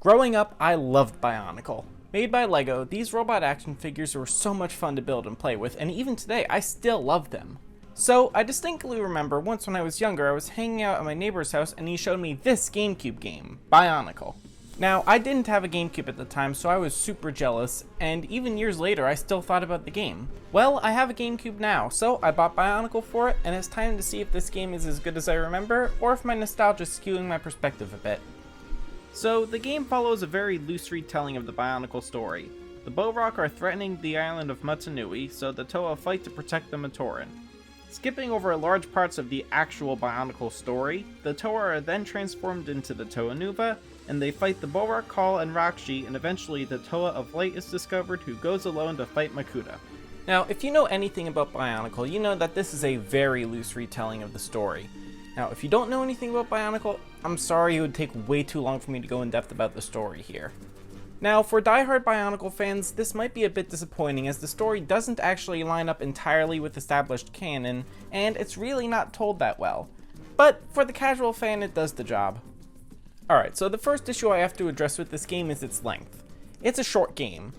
Growing up, I loved Bionicle. Made by LEGO, these robot action figures were so much fun to build and play with, and even today, I still love them. So, I distinctly remember once when I was younger, I was hanging out at my neighbor's house and he showed me this GameCube game, Bionicle. Now, I didn't have a GameCube at the time, so I was super jealous, and even years later, I still thought about the game. Well, I have a GameCube now, so I bought Bionicle for it, and it's time to see if this game is as good as I remember, or if my nostalgia is skewing my perspective a bit. So, the game follows a very loose retelling of the Bionicle story. The Bohrok are threatening the island of Mutanui, so the Toa fight to protect the Matoran. Skipping over large parts of the actual Bionicle story, the Toa are then transformed into the Toa Nuva, and they fight the Bohrok Call and Rakshi, and eventually the Toa of Light is discovered, who goes alone to fight Makuta. Now, if you know anything about Bionicle, you know that this is a very loose retelling of the story. Now, if you don't know anything about Bionicle, I'm sorry, it would take way too long for me to go in depth about the story here. Now, for die-hard Bionicle fans, this might be a bit disappointing as the story doesn't actually line up entirely with established canon, and it's really not told that well. But for the casual fan, it does the job. Alright, so the first issue I have to address with this game is its length. It's a short game.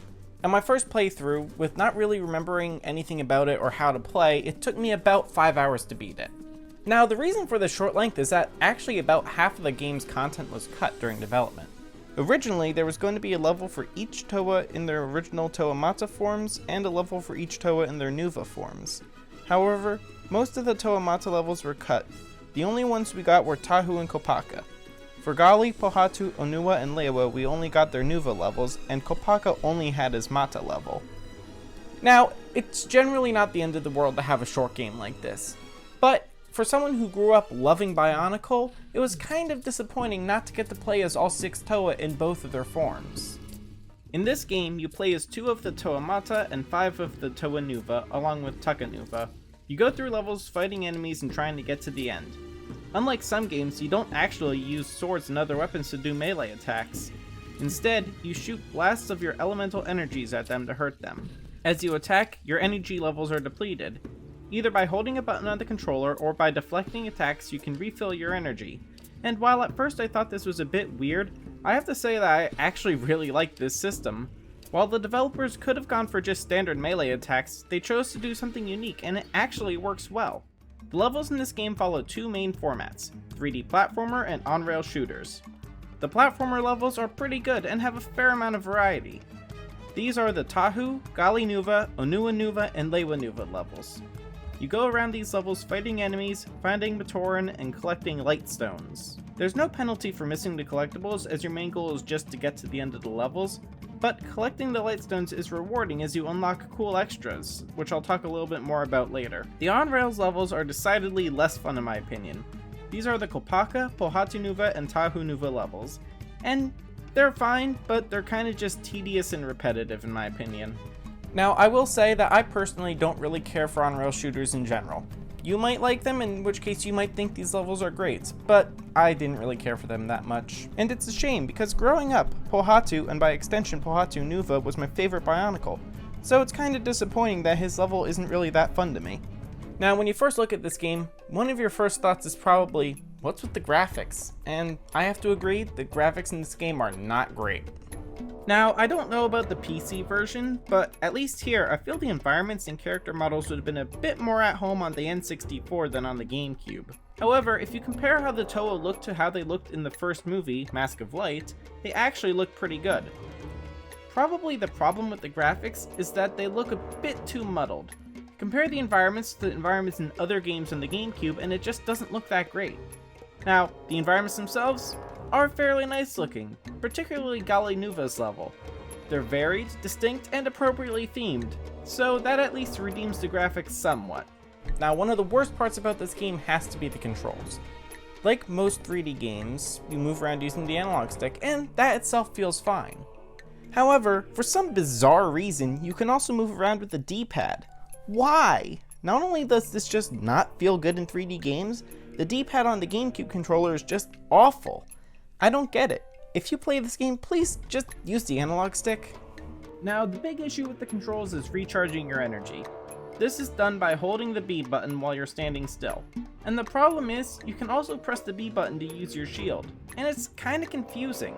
On my first playthrough, with not really remembering anything about it or how to play, it took me about 5 hours to beat it. Now, the reason for the short length is that actually about half of the game's content was cut during development. Originally, there was going to be a level for each Toa in their original Toa Mata forms, and a level for each Toa in their Nuva forms. However, most of the Toa Mata levels were cut. The only ones we got were Tahu and Kopaka. For Gali, Pohatu, Onua, and Lewa, we only got their Nuva levels, and Kopaka only had his Mata level. Now, it's generally not the end of the world to have a short game like this, but for someone who grew up loving Bionicle, it was kind of disappointing not to get to play as all 6 Toa in both of their forms. In this game, you play as 2 of the Toa Mata and 5 of the Toa Nuva, along with Taka Nuva. You go through levels fighting enemies and trying to get to the end. Unlike some games, you don't actually use swords and other weapons to do melee attacks. Instead, you shoot blasts of your elemental energies at them to hurt them. As you attack, your energy levels are depleted. Either by holding a button on the controller or by deflecting attacks, you can refill your energy. And while at first I thought this was a bit weird, I have to say that I actually really liked this system. While the developers could have gone for just standard melee attacks, they chose to do something unique, and it actually works well. The levels in this game follow 2 main formats, 3D platformer and on-rail shooters. The platformer levels are pretty good and have a fair amount of variety. These are the Tahu, Gali Nuva, Onua Nuva, and Lewa Nuva levels. You go around these levels fighting enemies, finding Matoran, and collecting light stones. There's no penalty for missing the collectibles, as your main goal is just to get to the end of the levels, but collecting the light stones is rewarding as you unlock cool extras, which I'll talk a little bit more about later. The on-rails levels are decidedly less fun in my opinion. These are the Kopaka, Pohatu Nuva, and Tahu Nuva levels, and they're fine, but they're kinda just tedious and repetitive in my opinion. Now, I will say that I personally don't really care for on-rail shooters in general. You might like them, in which case you might think these levels are great, but I didn't really care for them that much. And it's a shame, because growing up, Pohatu, and by extension Pohatu Nuva, was my favorite Bionicle, so it's kinda disappointing that his level isn't really that fun to me. Now, when you first look at this game, one of your first thoughts is probably, what's with the graphics? And I have to agree, the graphics in this game are not great. Now, I don't know about the PC version, but at least here, I feel the environments and character models would have been a bit more at home on the N64 than on the GameCube. However, if you compare how the Toa looked to how they looked in the first movie, Mask of Light, they actually look pretty good. Probably the problem with the graphics is that they look a bit too muddled. Compare the environments to the environments in other games on the GameCube and it just doesn't look that great. Now, the environments themselves are fairly nice looking, particularly Gali Nuva's level. They're varied, distinct, and appropriately themed, so that at least redeems the graphics somewhat. Now, one of the worst parts about this game has to be the controls. Like most 3D games, you move around using the analog stick, and that itself feels fine. However, for some bizarre reason, you can also move around with the D-pad. Why? Not only does this just not feel good in 3D games, the D-pad on the GameCube controller is just awful. I don't get it. If you play this game, please just use the analog stick. Now, the big issue with the controls is recharging your energy. This is done by holding the B button while you're standing still. And the problem is, you can also press the B button to use your shield, and it's kinda confusing.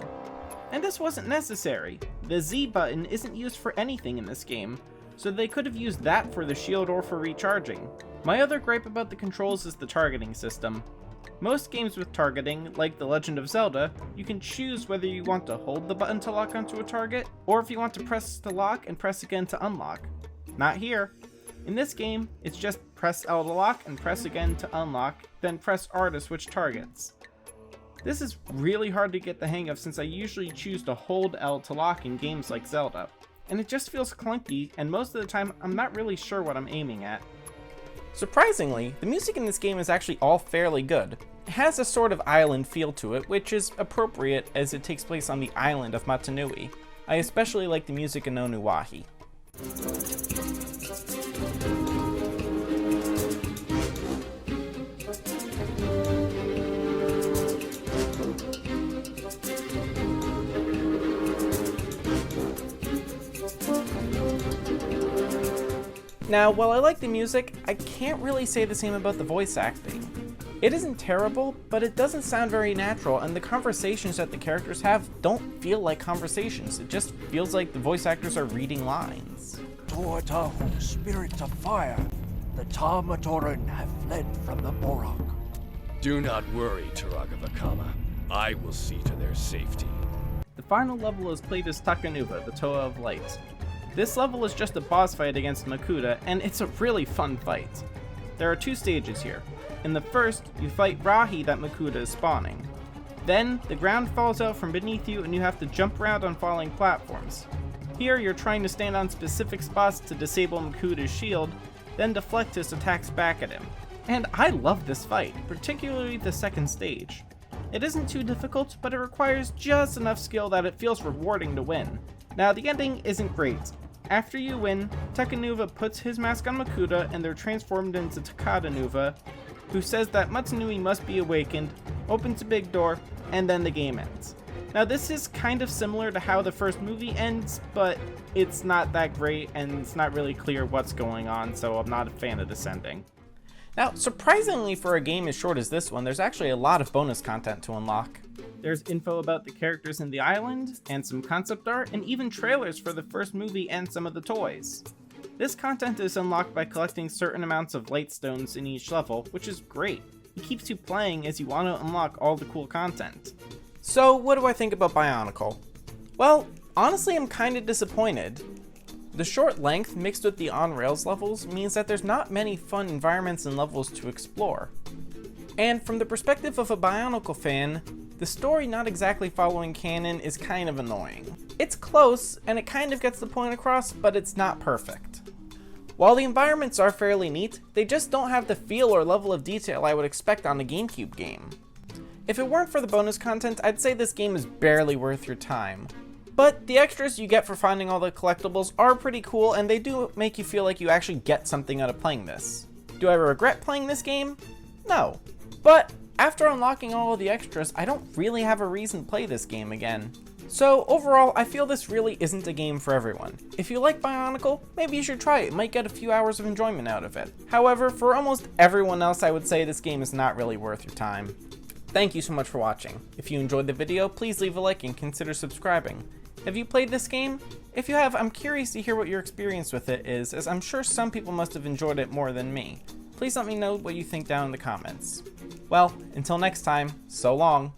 And this wasn't necessary. The Z button isn't used for anything in this game, so they could have used that for the shield or for recharging. My other gripe about the controls is the targeting system. Most games with targeting, like The Legend of Zelda, you can choose whether you want to hold the button to lock onto a target, or if you want to press to lock and press again to unlock. Not here. In this game, it's just press L to lock and press again to unlock, then press R to switch targets. This is really hard to get the hang of since I usually choose to hold L to lock in games like Zelda, and it just feels clunky, and most of the time I'm not really sure what I'm aiming at. Surprisingly, the music in this game is actually all fairly good. It has a sort of island feel to it, which is appropriate as it takes place on the island of Motunui. I especially like the music in Onuahi. Now, while I like the music, I can't really say the same about the voice acting. It isn't terrible, but it doesn't sound very natural, and the conversations that the characters have don't feel like conversations. It just feels like the voice actors are reading lines. Tuatahum, spirits of fire, the Tamatoran have fled from the Borok. Do not worry, Taragavakama. I will see to their safety. The final level is played as Takanuva, the Toa of Light. This level is just a boss fight against Makuta, and it's a really fun fight. There are 2 stages here. In the first, you fight Rahi that Makuta is spawning. Then, the ground falls out from beneath you and you have to jump around on falling platforms. Here, you're trying to stand on specific spots to disable Makuta's shield, then deflect his attacks back at him. And I love this fight, particularly the second stage. It isn't too difficult, but it requires just enough skill that it feels rewarding to win. Now, the ending isn't great. After you win, Takanuva puts his mask on Makuta and they're transformed into Takadanuva, who says that Motunui must be awakened, opens a big door, and then the game ends. Now, this is kind of similar to how the first movie ends, but it's not that great and it's not really clear what's going on, so I'm not a fan of this ending. Now, surprisingly for a game as short as this one, there's actually a lot of bonus content to unlock. There's info about the characters in the island, and some concept art, and even trailers for the first movie and some of the toys. This content is unlocked by collecting certain amounts of light stones in each level, which is great. It keeps you playing as you want to unlock all the cool content. So, what do I think about Bionicle? Well, honestly, I'm kind of disappointed. The short length mixed with the on-rails levels means that there's not many fun environments and levels to explore. And from the perspective of a Bionicle fan, the story not exactly following canon is kind of annoying. It's close, and it kind of gets the point across, but it's not perfect. While the environments are fairly neat, they just don't have the feel or level of detail I would expect on a GameCube game. If it weren't for the bonus content, I'd say this game is barely worth your time. But the extras you get for finding all the collectibles are pretty cool, and they do make you feel like you actually get something out of playing this. Do I regret playing this game? No. But after unlocking all of the extras, I don't really have a reason to play this game again. So overall, I feel this really isn't a game for everyone. If you like Bionicle, maybe you should try it. You might get a few hours of enjoyment out of it. However, for almost everyone else, I would say this game is not really worth your time. Thank you so much for watching. If you enjoyed the video, please leave a like and consider subscribing. Have you played this game? If you have, I'm curious to hear what your experience with it is, as I'm sure some people must have enjoyed it more than me. Please let me know what you think down in the comments. Well, until next time, so long.